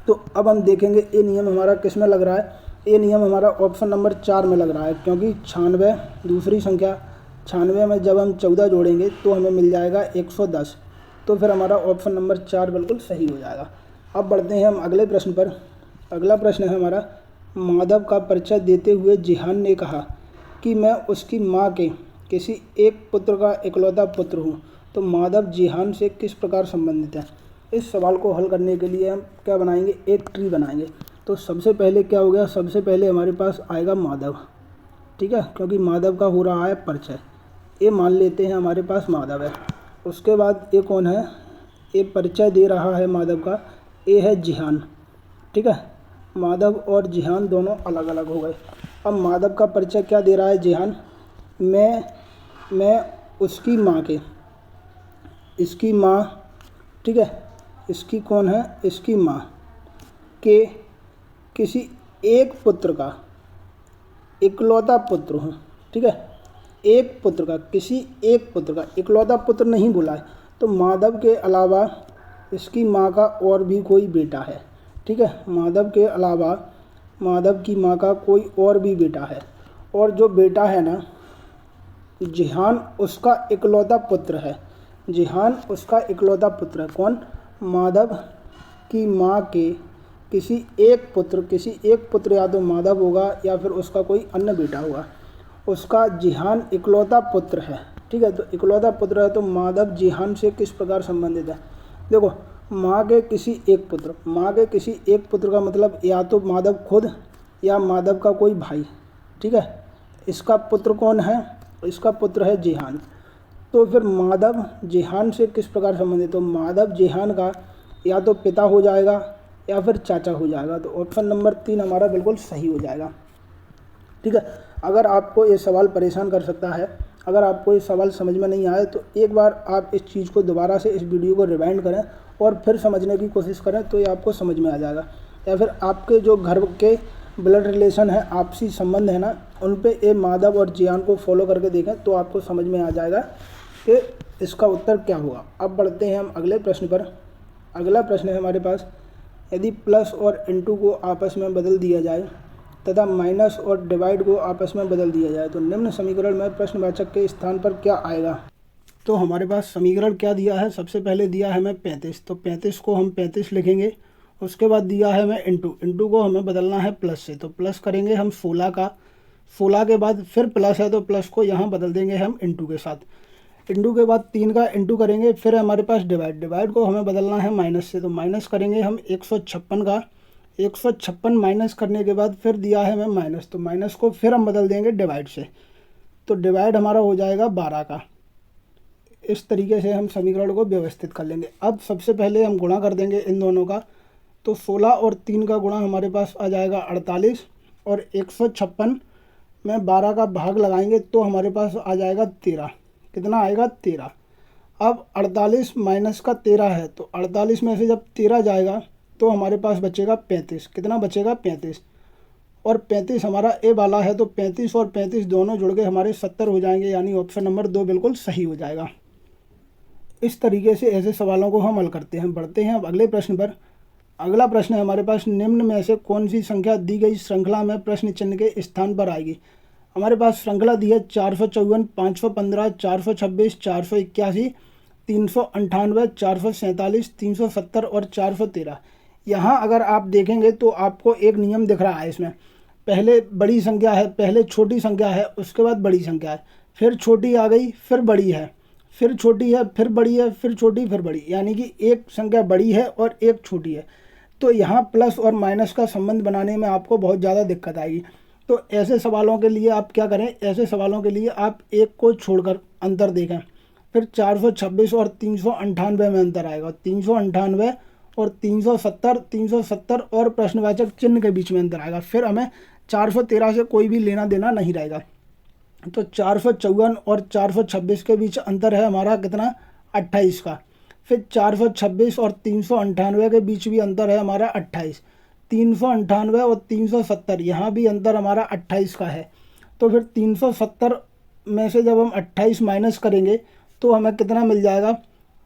तो अब हम देखेंगे ये नियम हमारा किस में लग रहा है? ये नियम हमारा ऑप्शन नंबर 4 में लग रहा है, क्योंकि 96 दूसरी संख्या, 96 में जब हम 14 जोड़ेंगे तो हमें मिल जाएगा 110, तो फिर हमारा ऑप्शन नंबर 4 बिल्कुल सही हो जाएगा। अब बढ़ते हैं हम अगले प्रश्न पर। अगला प्रश्न है हमारा, माधव का परिचय देते हुए जिहान ने कहा कि मैं उसकी माँ के किसी एक पुत्र का इकलौता पुत्र हूँ, तो माधव जिहान से किस प्रकार संबंधित है? इस सवाल को हल करने के लिए हम क्या बनाएंगे? एक ट्री बनाएंगे। तो सबसे पहले क्या हो गया, सबसे पहले हमारे पास आएगा माधव, ठीक है, क्योंकि माधव का हो रहा है परिचय, ये मान लेते हैं हमारे पास माधव है। उसके बाद ये कौन है, ये परिचय दे रहा है माधव का, ये है जिहान, ठीक है। माधव और जिहान दोनों अलग अलग हो गए। अब माधव का परिचय क्या दे रहा है जिहान, मैं उसकी माँ के, इसकी माँ, ठीक है, इसकी कौन है, इसकी माँ के किसी एक पुत्र का इकलौता पुत्र हूँ, ठीक है। एक पुत्र का, किसी एक पुत्र का, इकलौता पुत्र नहीं बोला है, तो माधव के अलावा इसकी माँ का और भी कोई बेटा है, ठीक है। माधव के अलावा माधव की माँ का कोई और भी बेटा है, और जो बेटा है ना, जिहान उसका इकलौता पुत्र है, जिहान उसका इकलौता पुत्र है। कौन, माधव की माँ के किसी एक पुत्र या तो माधव होगा या फिर उसका कोई अन्य बेटा होगा, उसका जिहान इकलौता पुत्र है, ठीक है। तो इकलौता पुत्र है तो माधव जिहान से किस प्रकार संबंधित है, देखो, माँ के किसी एक पुत्र, माँ के किसी एक पुत्र का मतलब या तो माधव खुद या माधव का कोई भाई, ठीक है। इसका पुत्र कौन है, इसका पुत्र है जिहान। तो फिर माधव जिहान से किस प्रकार संबंधित, तो माधव जिहान का या तो पिता हो जाएगा या फिर चाचा हो जाएगा। तो ऑप्शन नंबर 3 हमारा बिल्कुल सही हो जाएगा, ठीक है। अगर आपको ये सवाल परेशान कर सकता है, अगर आपको ये सवाल समझ में नहीं आए, तो एक बार आप इस चीज़ को दोबारा से, इस वीडियो को रिवाइंड करें और फिर समझने की कोशिश करें, तो ये आपको समझ में आ जाएगा। या फिर आपके जो घर के ब्लड रिलेशन है, आपसी संबंध है ना, उन पे ये माधव और जिहान को फॉलो करके देखें तो आपको समझ में आ जाएगा कि इसका उत्तर क्या होगा। अब बढ़ते हैं हम अगले प्रश्न पर। अगला प्रश्न है हमारे पास, यदि प्लस और इनटू को आपस में बदल दिया जाए तथा माइनस और डिवाइड को आपस में बदल दिया जाए तो निम्न समीकरण में प्रश्नवाचक के स्थान पर क्या आएगा। तो हमारे पास समीकरण क्या दिया है, सबसे पहले दिया है हमें 35, तो 35 को हम 35 लिखेंगे। उसके बाद दिया है हमें इंटू को हमें बदलना है प्लस से, तो प्लस करेंगे हम 16 का, 16 के बाद फिर प्लस है तो प्लस को यहाँ बदल देंगे हम इंटू के साथ। इंटू के बाद 3 का इंटू करेंगे, फिर हमारे पास डिवाइड को हमें बदलना है माइनस से, तो माइनस करेंगे हम 156 का, 156 माइनस करने के बाद फिर दिया है हमें माइनस, तो माइनस को फिर हम बदल देंगे डिवाइड से, तो डिवाइड हमारा हो जाएगा 12 का। इस तरीके से हम समीकरण को व्यवस्थित कर लेंगे। अब सबसे पहले हम गुणा कर देंगे इन दोनों का, तो 16 और 3 का गुणा हमारे पास आ जाएगा 48, और 156 में 12 का भाग लगाएंगे तो हमारे पास आ जाएगा 13। कितना आएगा, 13। अब 48 माइनस का 13 है, तो 48 में से जब 13 जाएगा तो हमारे पास बचेगा 35। कितना बचेगा, 35, और 35 हमारा ए वाला है, तो 35 और 35 दोनों जुड़ के हमारे 70 हो जाएंगे, यानी ऑप्शन नंबर 2 बिल्कुल सही हो जाएगा। इस तरीके से ऐसे सवालों को हम हल करते हैं। बढ़ते हैं अब अगले प्रश्न पर। अगला प्रश्न है हमारे पास, निम्न में से कौन सी संख्या दी गई श्रृंखला में प्रश्न चिन्ह के स्थान पर आएगी। हमारे पास श्रृंखला दी है 454, 515, 426, 481, 398, 447, 370 और 413। यहाँ अगर आप देखेंगे तो आपको एक नियम दिख रहा है इसमें, पहले बड़ी संख्या है, पहले छोटी संख्या है, उसके बाद बड़ी संख्या है, फिर छोटी आ गई, फिर बड़ी है, फिर छोटी है, फिर बड़ी है, फिर छोटी, फिर बड़ी, यानी कि एक संख्या बड़ी है और एक छोटी है। तो यहाँ प्लस और माइनस का संबंध बनाने में आपको बहुत ज़्यादा दिक्कत आएगी। तो ऐसे सवालों के लिए आप क्या करें, ऐसे सवालों के लिए आप एक को छोड़कर अंतर देखें, फिर 426 और 398 में अंतर आएगा, 398 और 370, 370 और प्रश्नवाचक चिन्ह के बीच में अंतर आएगा, फिर हमें 413 से कोई भी लेना देना नहीं रहेगा। तो 454 और 426 के बीच अंतर है हमारा कितना, 28 का। फिर 426 और 398 के बीच भी अंतर है हमारा 28, 398 और 370 यहाँ भी अंतर हमारा 28 का है। तो फिर 370 में से जब हम 28 माइनस करेंगे तो हमें कितना मिल जाएगा,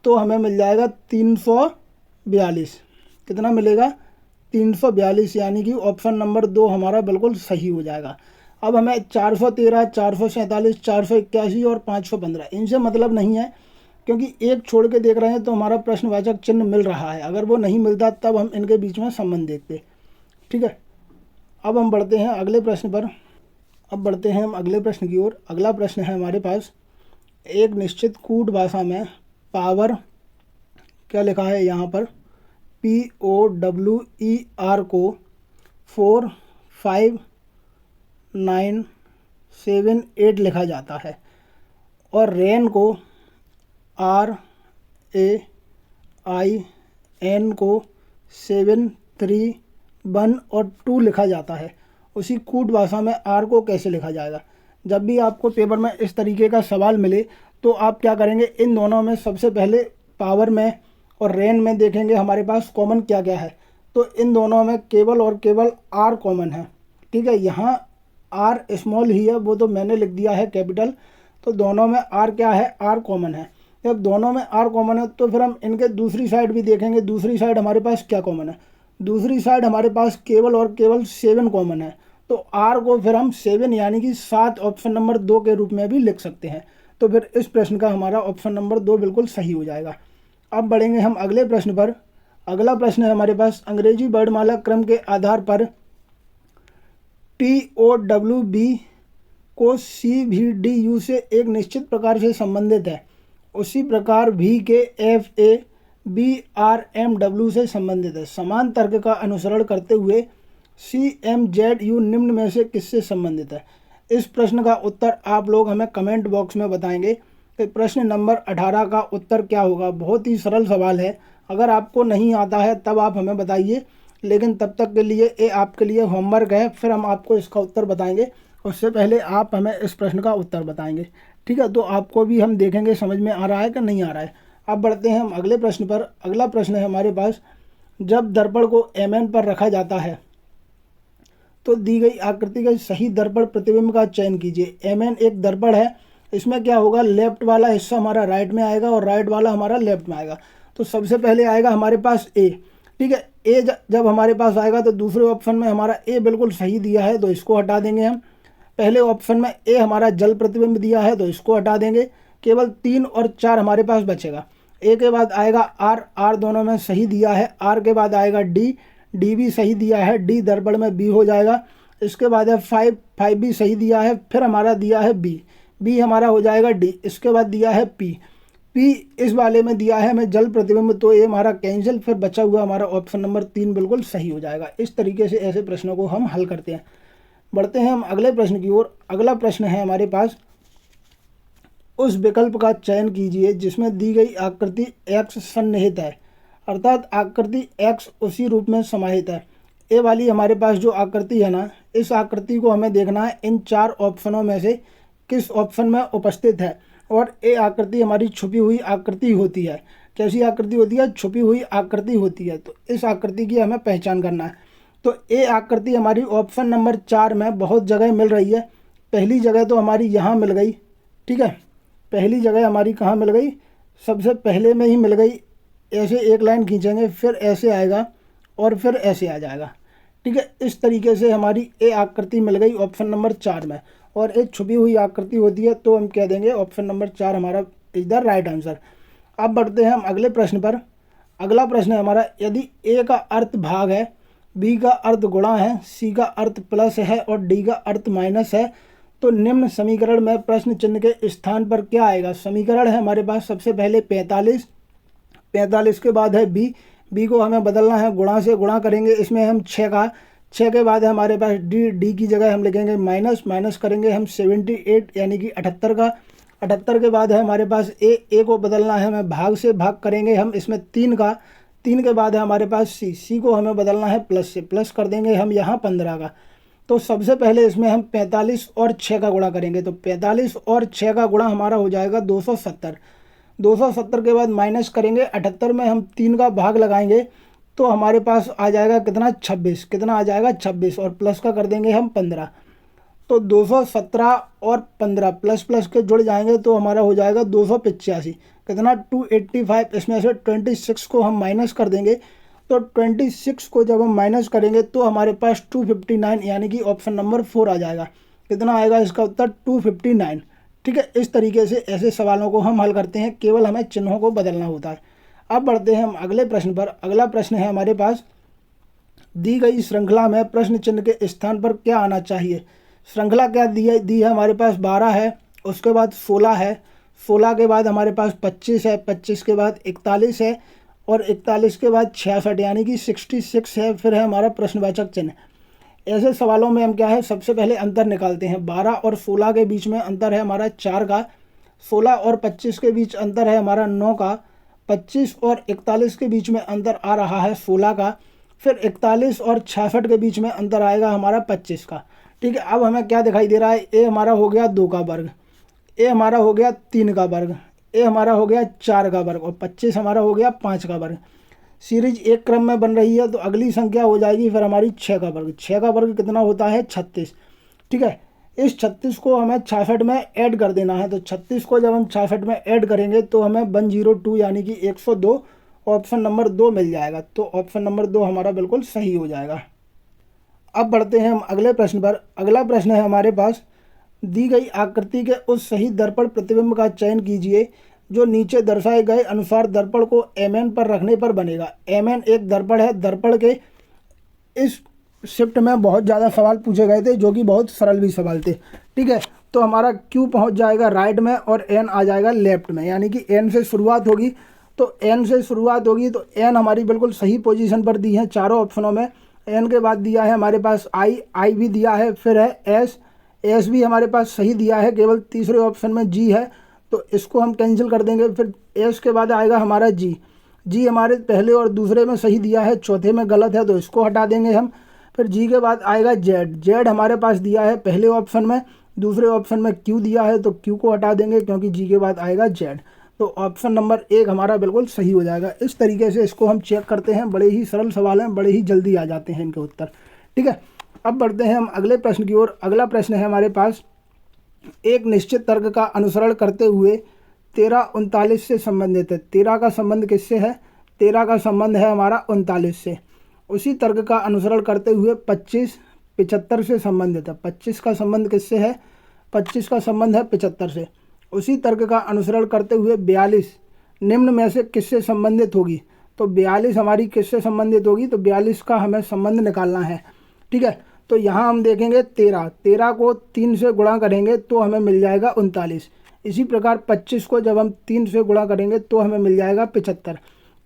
तो हमें मिल जाएगा 342। कितना मिलेगा, 342, यानी कि ऑप्शन नंबर 2 हमारा बिल्कुल सही हो जाएगा। अब हमें 413, 447, 481 और 515 इनसे मतलब नहीं है, क्योंकि एक छोड़ के देख रहे हैं तो हमारा प्रश्नवाचक चिन्ह मिल रहा है, अगर वो नहीं मिलता तब हम इनके बीच में संबंध देखते, ठीक है। अब हम बढ़ते हैं अगले प्रश्न पर। अब बढ़ते हैं हम अगले प्रश्न की ओर। अगला प्रश्न है हमारे पास, एक निश्चित कूट भाषा में पावर, क्या लिखा है यहाँ पर, POWER को 4 5 9 7 8 लिखा जाता है और रेन को RAIN को 7 3 1 और 2 लिखा जाता है। उसी कूट भाषा में R को कैसे लिखा जाएगा? जब भी आपको पेपर में इस तरीके का सवाल मिले तो आप क्या करेंगे, इन दोनों में सबसे पहले पावर में और रेन में देखेंगे हमारे पास कॉमन क्या क्या है। तो इन दोनों में केवल और केवल R कॉमन है, ठीक है। यहाँ R स्मॉल ही है, वो तो मैंने लिख दिया है कैपिटल। तो दोनों में R क्या है, R कॉमन है। जब दोनों में R कॉमन है तो फिर हम इनके दूसरी साइड भी देखेंगे। दूसरी साइड हमारे पास क्या कॉमन है? दूसरी साइड हमारे पास केवल और केवल 7 कॉमन है। तो R को फिर हम 7 यानी कि 7 ऑप्शन नंबर 2 के रूप में भी लिख सकते हैं। तो फिर इस प्रश्न का हमारा ऑप्शन नंबर 2 बिल्कुल सही हो जाएगा। अब बढ़ेंगे हम अगले प्रश्न पर। अगला प्रश्न है हमारे पास, अंग्रेजी वर्णमाला क्रम के आधार पर TOWB को CVDU से एक निश्चित प्रकार से संबंधित है, उसी प्रकार V के FABRMW से संबंधित है। समान तर्क का अनुसरण करते हुए CMZU निम्न में से किससे संबंधित है? इस प्रश्न का उत्तर आप लोग हमें कमेंट बॉक्स में बताएंगे कि प्रश्न नंबर 18 का उत्तर क्या होगा। बहुत ही सरल सवाल है, अगर आपको नहीं आता है तब आप हमें बताइए, लेकिन तब तक के लिए ये आपके लिए होमवर्क है, फिर हम आपको इसका उत्तर बताएंगे। उससे पहले आप हमें इस प्रश्न का उत्तर बताएंगे, ठीक है। तो आपको भी हम देखेंगे समझ में आ रहा है कि नहीं आ रहा है। अब बढ़ते हैं हम अगले प्रश्न पर। अगला प्रश्न है हमारे पास, जब दर्पण को MN पर रखा जाता है तो दी गई आकृति का सही दर्पण प्रतिबिंब का चयन कीजिए। MN एक दर्पण है, इसमें क्या होगा, लेफ्ट वाला हिस्सा हमारा राइट में आएगा और राइट वाला हमारा लेफ्ट में आएगा। तो सबसे पहले आएगा हमारे पास A, ठीक है। A जब हमारे पास आएगा तो दूसरे ऑप्शन में हमारा A बिल्कुल सही दिया है तो इसको हटा देंगे हम। पहले ऑप्शन में A हमारा जल प्रतिबिंब दिया है तो इसको हटा देंगे। केवल 3 और 4 हमारे पास बचेगा। A के बाद आएगा R दोनों में सही दिया है। R के बाद आएगा D भी सही दिया है, D दर्पण में B हो जाएगा। इसके बाद है 5 भी सही दिया है। फिर हमारा दिया है B हमारा हो जाएगा D। इसके बाद दिया है P इस वाले में दिया है हमें जल प्रतिबिंब, तो ये हमारा कैंसिल। फिर बचा हुआ हमारा ऑप्शन नंबर 3 बिल्कुल सही हो जाएगा। इस तरीके से ऐसे प्रश्नों को हम हल करते हैं। बढ़ते हैं हम अगले प्रश्न की ओर। अगला प्रश्न है हमारे पास, उस विकल्प का चयन कीजिए जिसमें दी गई आकृति X सन्निहित है, अर्थात आकृति X उसी रूप में समाहित है। ये वाली हमारे पास जो आकृति है ना, इस आकृति को हमें देखना है इन 4 ऑप्शनों में से किस ऑप्शन में उपस्थित है। और ये आकृति हमारी छुपी हुई आकृति होती है। कैसी आकृति होती है? छुपी हुई आकृति होती है। तो इस आकृति की हमें पहचान करना है। तो ये आकृति हमारी ऑप्शन नंबर 4 में बहुत जगह मिल रही है। पहली जगह तो हमारी यहाँ मिल गई, ठीक है। पहली जगह हमारी कहाँ मिल गई? सबसे पहले में ही मिल गई। ऐसे एक लाइन खींचेंगे, फिर ऐसे आएगा और फिर ऐसे आ जाएगा, ठीक है। इस तरीके से हमारी ये आकृति मिल गई ऑप्शन नंबर 4 में, और एक छुपी हुई आकृति होती है तो हम कह देंगे ऑप्शन नंबर 4 हमारा इज द राइट आंसर। अब बढ़ते हैं हम अगले प्रश्न पर। अगला प्रश्न है हमारा, यदि A का अर्थ भाग है, B का अर्थ गुणा है, C का अर्थ प्लस है और D का अर्थ माइनस है, तो निम्न समीकरण में प्रश्न चिन्ह के स्थान पर क्या आएगा? समीकरण है हमारे पास सबसे पहले 45 के बाद है B को हमें बदलना है, गुणा से गुणा करेंगे इसमें हम 6 के बाद है हमारे पास D की जगह हम लिखेंगे माइनस करेंगे हम 78 यानी कि 78 का। 78 के बाद है हमारे पास A को बदलना है हमें, भाग से भाग करेंगे हम इसमें 3 का। 3 के बाद है हमारे पास C को हमें बदलना है प्लस से, प्लस कर देंगे हम यहाँ 15 का। तो सबसे पहले इसमें हम 45 और 6 का गुणा करेंगे, तो 45 और 6 का गुणा हमारा हो जाएगा 270। 270 के बाद माइनस करेंगे, 78 में हम 3 का भाग लगाएंगे तो हमारे पास आ जाएगा कितना? 26। कितना आ जाएगा? 26, और प्लस का कर देंगे हम 15। तो 217 और 15 प्लस के जुड़ जाएंगे तो हमारा हो जाएगा 285। कितना? 285। इसमें से 26 को हम माइनस कर देंगे, तो 26 को जब हम माइनस करेंगे तो हमारे पास 259 यानी कि ऑप्शन नंबर 4 आ जाएगा। कितना आएगा इसका उत्तर? 259, ठीक है। इस तरीके से ऐसे सवालों को हम हल करते हैं, केवल हमें चिन्हों को बदलना होता है। अब बढ़ते हैं हम अगले प्रश्न पर। अगला प्रश्न है हमारे पास, दी गई श्रृंखला में प्रश्न चिन्ह के स्थान पर क्या आना चाहिए? श्रृंखला क्या दी है हमारे पास? 12 है, उसके बाद 16 है, 16 के बाद हमारे पास 25 है, 25 के बाद 41 है और 41 के बाद 66 यानी कि 66 है। फिर है हमारा प्रश्नवाचक चिन्ह। ऐसे सवालों में हम क्या है, सबसे पहले अंतर निकालते हैं। 12 और 16 के बीच में अंतर है हमारा 4 का। 16 और 25 के बीच अंतर है हमारा 9 का। 25 और 41 के बीच में अंतर आ रहा है 16 का। फिर 41 और 66 के बीच में अंतर आएगा हमारा 25 का। ठीक है, अब हमें क्या दिखाई दे रहा है, ए हमारा हो गया 2 का वर्ग, ए हमारा हो गया 3 का वर्ग, ए हमारा हो गया 4 का वर्ग और 25 हमारा हो गया 5 का वर्ग। सीरीज एक क्रम में बन रही है तो अगली संख्या हो जाएगी फिर हमारी 6 का वर्ग। 6 का वर्ग कितना होता है, 36। ठीक है, इस 36 को हमें 66 में ऐड कर देना है। तो 36 को जब हम 66 में ऐड करेंगे तो हमें 102 यानी कि 102 ऑप्शन नंबर 2 मिल जाएगा। तो ऑप्शन नंबर 2 हमारा बिल्कुल सही हो जाएगा। अब बढ़ते हैं हम अगले प्रश्न पर। अगला प्रश्न है हमारे पास, दी गई आकृति के उस सही दर्पण प्रतिबिंब का चयन कीजिए जो नीचे दर्शाए गए अनुसार दर्पण को mn पर रखने पर बनेगा। mn एक दर्पण है। दर्पण के इस शिफ्ट में बहुत ज़्यादा सवाल पूछे गए थे जो कि बहुत सरल भी सवाल थे। ठीक है, तो हमारा Q पहुंच जाएगा राइट में और N आ जाएगा लेफ्ट में, यानी कि N से शुरुआत होगी। तो N से शुरुआत होगी तो N हमारी बिल्कुल सही पोजीशन पर दी है चारों ऑप्शनों में। N के बाद दिया है हमारे पास I भी दिया है, फिर है S भी हमारे पास सही दिया है, केवल तीसरे ऑप्शन में G है तो इसको हम कैंसिल कर देंगे। फिर S के बाद आएगा हमारा G हमारे पहले और दूसरे में सही दिया है, चौथे में गलत है तो इसको हटा देंगे हम। फिर G के बाद आएगा Z हमारे पास दिया है पहले ऑप्शन में, दूसरे ऑप्शन में Q दिया है तो Q को हटा देंगे क्योंकि G के बाद आएगा Z। तो ऑप्शन नंबर 1 हमारा बिल्कुल सही हो जाएगा। इस तरीके से इसको हम चेक करते हैं। बड़े ही सरल सवाल हैं, बड़े ही जल्दी आ जाते हैं इनके उत्तर। ठीक है, अब बढ़ते हैं हम अगले प्रश्न की ओर। अगला प्रश्न है हमारे पास, एक निश्चित तर्क का अनुसरण करते हुए 1339 से संबंधित है। 13 का संबंध किससे है, 13 का संबंध है हमारा 39 से। उसी तर्क का अनुसरण करते हुए 25 75 से संबंधित है। 25 का संबंध किससे है, 25 का संबंध है 75 से। उसी तर्क का अनुसरण करते हुए 42 निम्न में से किससे संबंधित होगी। तो 42 हमारी किससे संबंधित होगी, तो 42 का हमें संबंध निकालना है। ठीक है, तो यहाँ हम देखेंगे 13 को 3 से गुणा करेंगे तो हमें मिल जाएगा 39। इसी प्रकार 25 को जब हम 3 से गुणा करेंगे तो हमें मिल जाएगा 75।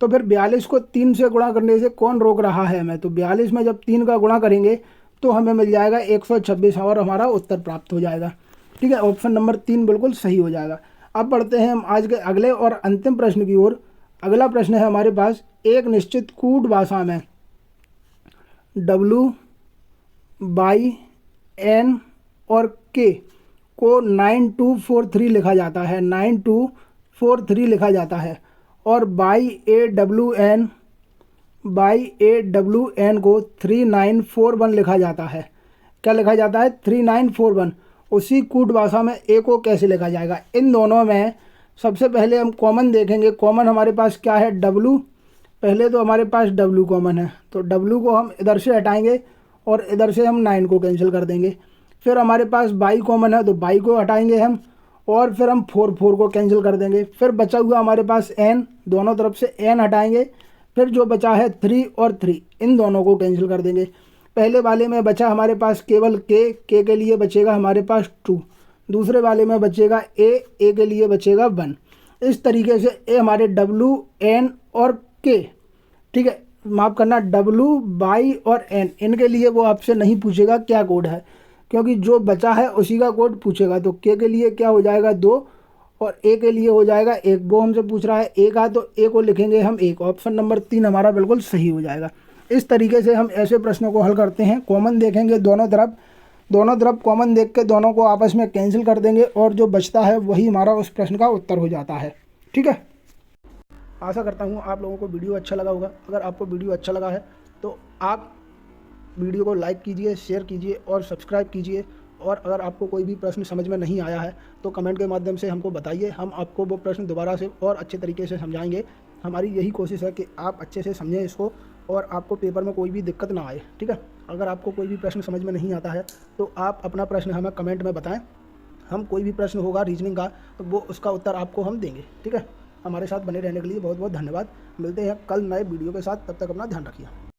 तो फिर 42 को 3 से गुणा करने से कौन रोक रहा है हमें, तो 42 में जब 3 का गुणा करेंगे तो हमें मिल जाएगा 126 और हमारा उत्तर प्राप्त हो जाएगा। ठीक है, ऑप्शन नंबर 3 बिल्कुल सही हो जाएगा। अब बढ़ते हैं हम आज के अगले और अंतिम प्रश्न की ओर। अगला प्रश्न है हमारे पास, एक निश्चित कूट भाषा में W/N और K को 9243 लिखा जाता है, 9243 लिखा जाता है, और by/AWN को 3941 लिखा जाता है। क्या लिखा जाता है, 3941। उसी कूट भाषा में A को कैसे लिखा जाएगा। इन दोनों में सबसे पहले हम कॉमन देखेंगे। कॉमन हमारे पास क्या है, W। पहले तो हमारे पास W कॉमन है तो W को हम इधर से हटाएंगे और इधर से हम 9 को कैंसिल कर देंगे। फिर हमारे पास बाई कॉमन है तो बाई को हटाएंगे हम और फिर हम 4 को कैंसिल कर देंगे। फिर बचा हुआ हमारे पास N, दोनों तरफ से N हटाएंगे। फिर जो बचा है 3 और 3, इन दोनों को कैंसिल कर देंगे। पहले वाले में बचा हमारे पास केवल K के लिए बचेगा हमारे पास 2। दूसरे वाले में बचेगा A के लिए बचेगा 1। इस तरीके से A हमारे W, N और K, ठीक है, माफ़ करना, W, बाई और N, इनके लिए वो आपसे नहीं पूछेगा क्या कोड है, क्योंकि जो बचा है उसी का कोड पूछेगा। तो K के लिए क्या हो जाएगा 2 और A के लिए हो जाएगा 1। वो हमसे पूछ रहा है A का, तो A को लिखेंगे हम 1। ऑप्शन नंबर 3 हमारा बिल्कुल सही हो जाएगा। इस तरीके से हम ऐसे प्रश्नों को हल करते हैं। कॉमन देखेंगे दोनों तरफ कॉमन देख के दोनों को आपस में कैंसिल कर देंगे और जो बचता है वही हमारा उस प्रश्न का उत्तर हो जाता है। ठीक है, आशा करता हूँ आप लोगों को वीडियो अच्छा लगा होगा। अगर आपको वीडियो अच्छा लगा है तो आप वीडियो को लाइक कीजिए, शेयर कीजिए और सब्सक्राइब कीजिए। और अगर आपको कोई भी प्रश्न समझ में नहीं आया है तो कमेंट के माध्यम से हमको बताइए, हम आपको वो प्रश्न दोबारा से और अच्छे तरीके से समझाएंगे। हमारी यही कोशिश है कि आप अच्छे से समझें इसको और आपको पेपर में कोई भी दिक्कत ना आए। ठीक है, अगर आपको कोई भी प्रश्न समझ में नहीं आता है तो आप अपना प्रश्न हमें कमेंट में बताएं। हम कोई भी प्रश्न होगा रीजनिंग का तो वो उसका उत्तर आपको हम देंगे। ठीक है, हमारे साथ बने रहने के लिए बहुत बहुत धन्यवाद। मिलते हैं कल नए वीडियो के साथ, तब तक अपना ध्यान रखिए।